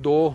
2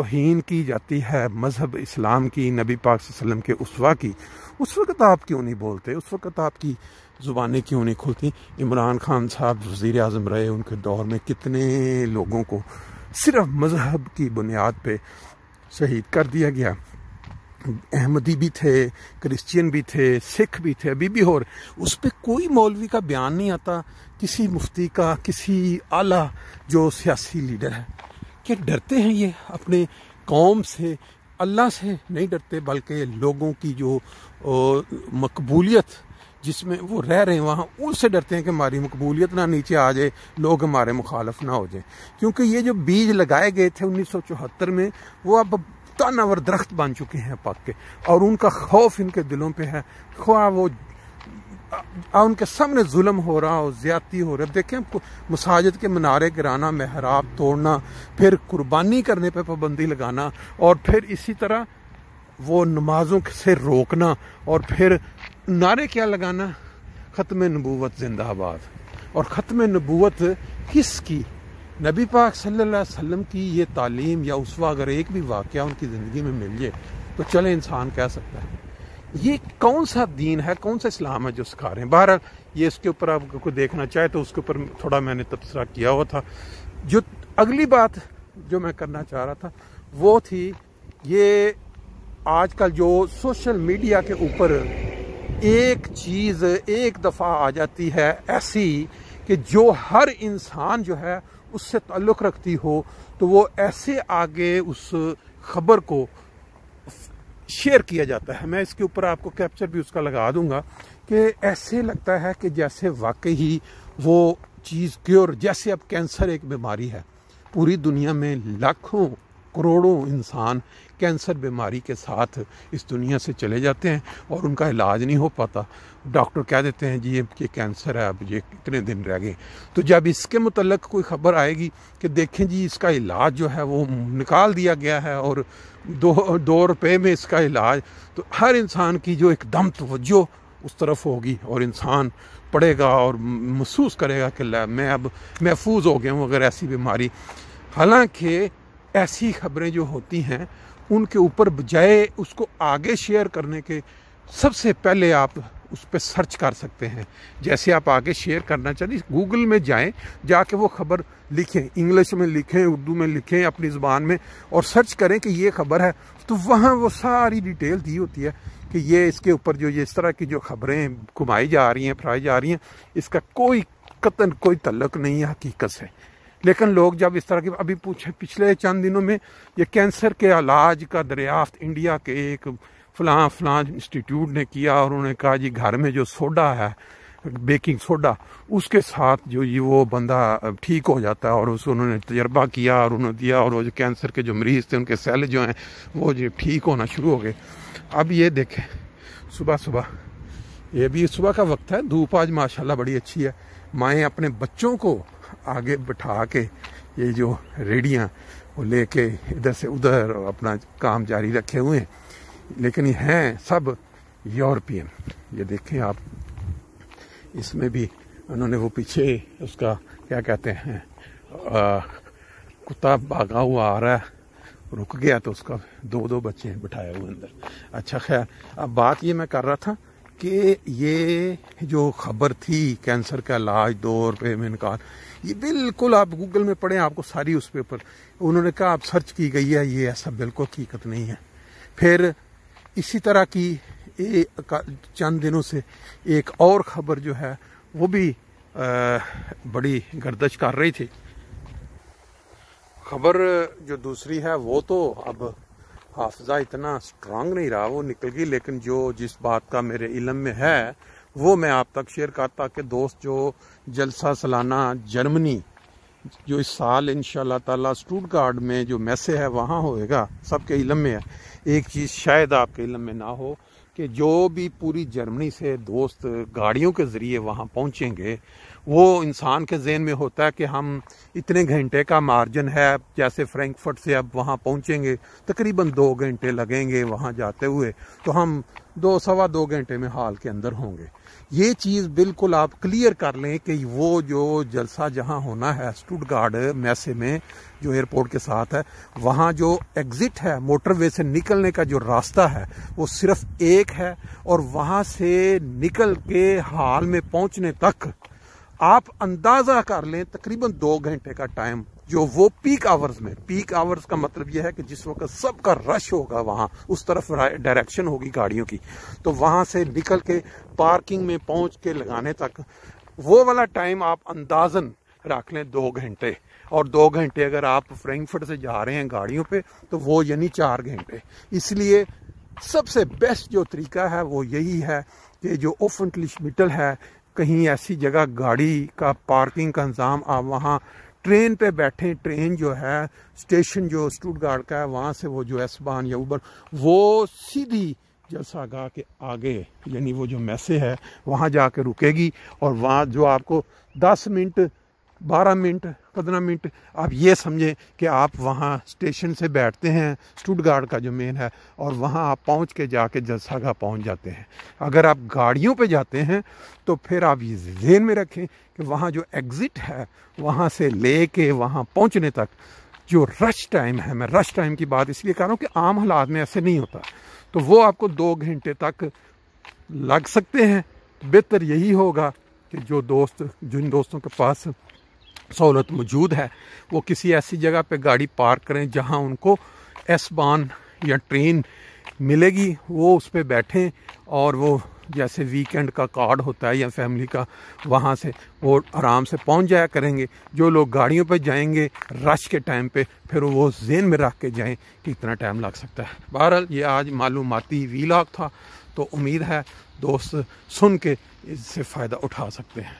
توہین کی جاتی ہے مذہب اسلام کی، نبی پاک صلی اللہ علیہ وسلم کے اسوہ کی، اس وقت آپ کیوں نہیں بولتے؟ اس وقت آپ کی زبانیں کیوں نہیں کھلتی؟ عمران خان صاحب وزیر اعظم رہے، ان کے دور میں کتنے لوگوں کو صرف مذہب کی بنیاد پہ شہید کر دیا گیا۔ احمدی بھی تھے، کرسچین بھی تھے، سکھ بھی تھے، ابھی بھی ہو رہے۔ اس پہ کوئی مولوی کا بیان نہیں آتا، کسی مفتی کا، کسی اعلیٰ جو سیاسی لیڈر ہے۔ کہ ڈرتے ہیں یہ اپنے قوم سے، اللہ سے نہیں ڈرتے، بلکہ لوگوں کی جو مقبولیت جس میں وہ رہ رہے ہیں وہاں، ان سے ڈرتے ہیں کہ ہماری مقبولیت نہ نیچے آ جائے، لوگ ہمارے مخالف نہ ہو جائیں۔ کیونکہ یہ جو بیج لگائے گئے تھے 1974 میں، وہ اب تانور درخت بن چکے ہیں پک کے، اور ان کا خوف ان کے دلوں پہ ہے، خواہ وہ ان کے سامنے ظلم ہو رہا ہو، زیادتی ہو رہا ہے۔ دیکھیں مساجد کے منارے گرانا، محراب توڑنا، پھر قربانی کرنے پہ پابندی لگانا، اور پھر اسی طرح وہ نمازوں سے روکنا، اور پھر نعرے کیا لگانا؟ ختم نبوت زندہ آباد۔ اور ختم نبوت کس کی؟ نبی پاک صلی اللہ علیہ وسلم کی یہ تعلیم یا اسوہ اگر ایک بھی واقعہ ان کی زندگی میں مل جائے تو چلے انسان کہہ سکتا ہے یہ کون سا دین ہے، کون سا اسلام ہے جو سکھا رہے ہیں۔ بہرحال یہ اس کے اوپر آپ کو دیکھنا چاہے تو اس کے اوپر تھوڑا میں نے تبصرہ کیا ہوا تھا۔ جو اگلی بات جو میں کرنا چاہ رہا تھا وہ تھی یہ آج کل جو سوشل میڈیا کے اوپر ایک چیز ایک دفعہ آ جاتی ہے ایسی کہ جو ہر انسان جو ہے اس سے تعلق رکھتی ہو، تو وہ ایسے آگے اس خبر کو شیئر کیا جاتا ہے۔ میں اس کے اوپر آپ کو کیپچر بھی اس کا لگا دوں گا کہ ایسے لگتا ہے کہ جیسے واقعی وہ چیز کیور، جیسے اب کینسر ایک بیماری ہے، پوری دنیا میں لاکھوں کروڑوں انسان کینسر بیماری کے ساتھ اس دنیا سے چلے جاتے ہیں اور ان کا علاج نہیں ہو پاتا۔ ڈاکٹر کہہ دیتے ہیں جی یہ کینسر ہے، اب یہ کتنے دن رہ گئے۔ تو جب اس کے متعلق کوئی خبر آئے گی کہ دیکھیں جی اس کا علاج جو ہے وہ نکال دیا گیا ہے اور 2 روپے میں اس کا علاج، تو ہر انسان کی جو ایک دم توجہ اس طرف ہوگی اور انسان پڑھے گا اور محسوس کرے گا کہ میں اب محفوظ ہو گیا ہوں اگر ایسی بیماری۔ حالانکہ ایسی خبریں جو ہوتی ہیں ان کے اوپر بجائے اس کو آگے شیئر کرنے کے، سب سے پہلے آپ اس پہ سرچ کر سکتے ہیں۔ جیسے آپ آگے شیئر کرنا چاہتے ہیں، گوگل میں جائیں، جا کے وہ خبر لکھیں، انگلش میں لکھیں، اردو میں لکھیں، اپنی زبان میں، اور سرچ کریں کہ یہ خبر ہے، تو وہاں وہ ساری ڈیٹیل دی ہوتی ہے کہ یہ اس کے اوپر جو اس طرح کی جو خبریں گھمائی جا رہی ہیں، پھیلائی جا رہی ہیں، اس کا کوئی قطعاً کوئی تعلق نہیں ہے حقیقت سے۔ لیکن لوگ جب اس طرح کی، ابھی پچھلے چند دنوں میں یہ کینسر کے علاج کا دریافت انڈیا کے ایک فلاں انسٹیٹیوٹ نے کیا، اور انہوں نے کہا جی گھر میں جو سوڈا ہے، بیکنگ سوڈا، اس کے ساتھ جو یہ وہ بندہ ٹھیک ہو جاتا ہے، اور انہوں نے تجربہ کیا اور انہوں نے دیا، اور وہ جو کینسر کے جو مریض تھے ان کے سیل جو ہیں وہ جو ٹھیک ہونا شروع ہو گئے۔ اب یہ دیکھیں صبح یہ بھی صبح کا وقت ہے، دھوپ آج ماشاءاللہ بڑی اچھی ہے، مائیں اپنے بچوں کو آگے بٹھا کے یہ جو ریڑیاں وہ لے کے ادھر سے ادھر اپنا کام جاری رکھے ہوئے ہیں، لیکن یہ ہیں سب یورپین۔ یہ دیکھیں آپ، اس میں بھی انہوں نے وہ پیچھے اس کا کیا کہتے ہیں کتا بھاگا ہوا آ رہا ہے، رک گیا تو اس کا 2 بچے بٹھائے ہوئے اندر۔ اچھا خیر، اب بات یہ میں کر رہا تھا کہ یہ جو خبر تھی کینسر کا علاج 2 روپے میں نکال، یہ بالکل آپ گوگل میں پڑھیں، آپ کو ساری اس پہ انہوں نے کہا آپ سرچ کی گئی ہے، یہ ایسا بالکل حقیقت نہیں ہے۔ پھر اسی طرح کی چند دنوں سے ایک اور خبر جو ہے وہ بھی بڑی گردش کر رہی تھی۔ خبر جو دوسری ہے وہ تو اب حافظہ اتنا سٹرانگ نہیں رہا، وہ نکل گئی، لیکن جس بات کا میرے علم میں ہے وہ میں آپ تک شیئر کرتا کہ دوست جو جلسہ سالانہ جرمنی جو اس سال انشاءاللہ تعالی سٹوٹگارٹ میں جو میسے ہے وہاں ہوئے گا، سب کے علم میں ہے۔ ایک چیز شاید آپ کے علم میں نہ ہو کہ جو بھی پوری جرمنی سے دوست گاڑیوں کے ذریعے وہاں پہنچیں گے، وہ انسان کے ذہن میں ہوتا ہے کہ ہم اتنے گھنٹے کا مارجن ہے، جیسے فرینکفرٹ سے اب وہاں پہنچیں گے تقریباً 2 گھنٹے لگیں گے وہاں جاتے ہوئے، تو ہم 2 سوا 2 گھنٹے میں حال کے اندر ہوں گے۔ یہ چیز بالکل آپ کلیئر کر لیں کہ وہ جو جلسہ جہاں ہونا ہے اسٹوٹگارٹ میسے میں جو ایئرپورٹ کے ساتھ ہے، وہاں جو ایگزٹ ہے موٹر وے سے نکلنے کا جو راستہ ہے وہ صرف ایک ہے، اور وہاں سے نکل کے ہال میں پہنچنے تک آپ اندازہ کر لیں تقریباً 2 گھنٹے کا ٹائم، جو وہ پیک آورز میں، پیک آورز کا مطلب یہ ہے کہ جس وقت سب کا رش ہوگا، وہاں اس طرف ڈائریکشن ہوگی گاڑیوں کی، تو وہاں سے نکل کے پارکنگ میں پہنچ کے لگانے تک وہ والا ٹائم آپ اندازاً رکھ لیں 2 گھنٹے، اور 2 گھنٹے اگر آپ فرینکفرٹ سے جا رہے ہیں گاڑیوں پہ تو وہ یعنی 4 گھنٹے۔ اس لیے سب سے بیسٹ جو طریقہ ہے وہ یہی ہے کہ جو اوفنٹلش مٹل ہے، کہیں ایسی جگہ گاڑی کا پارکنگ کا انتظام، آپ وہاں ٹرین پہ بیٹھیں، ٹرین جو ہے اسٹیشن جو اسٹوٹگارٹ کا ہے وہاں سے وہ جو ایس بان یا اوبر وہ سیدھی جلسہ گاہ کے آگے یعنی وہ جو میسے ہے وہاں جا کے رکے گی، اور وہاں جو آپ کو 10 منٹ 12 منٹ 15 منٹ آپ یہ سمجھیں کہ آپ وہاں اسٹیشن سے بیٹھتے ہیں اسٹوٹگارٹ کا جو مین ہے، اور وہاں آپ پہنچ کے جا کے جلسہ گاہ پہنچ جاتے ہیں۔ اگر آپ گاڑیوں پہ جاتے ہیں تو پھر آپ یہ ذہن میں رکھیں کہ وہاں جو ایگزٹ ہے وہاں سے لے کے وہاں پہنچنے تک جو رش ٹائم ہے، میں رش ٹائم کی بات اس لیے کر رہا ہوں کہ عام حالات میں ایسے نہیں ہوتا، تو وہ آپ کو 2 گھنٹے تک لگ سکتے ہیں۔ بہتر یہی ہوگا کہ جن دوستوں کے پاس سہولت موجود ہے وہ کسی ایسی جگہ پہ گاڑی پارک کریں جہاں ان کو ایس بان یا ٹرین ملے گی، وہ اس پہ بیٹھیں، اور وہ جیسے ویکینڈ کا کارڈ ہوتا ہے یا فیملی کا، وہاں سے وہ آرام سے پہنچ جایا کریں گے۔ جو لوگ گاڑیوں پہ جائیں گے رش کے ٹائم پہ پھر وہ ذہن میں رکھ کے جائیں کہ اتنا ٹائم لگ سکتا ہے۔ بہرحال یہ آج معلوماتی ویلاگ تھا، تو امید ہے دوست سن کے اس سے فائدہ اٹھا سکتے ہیں۔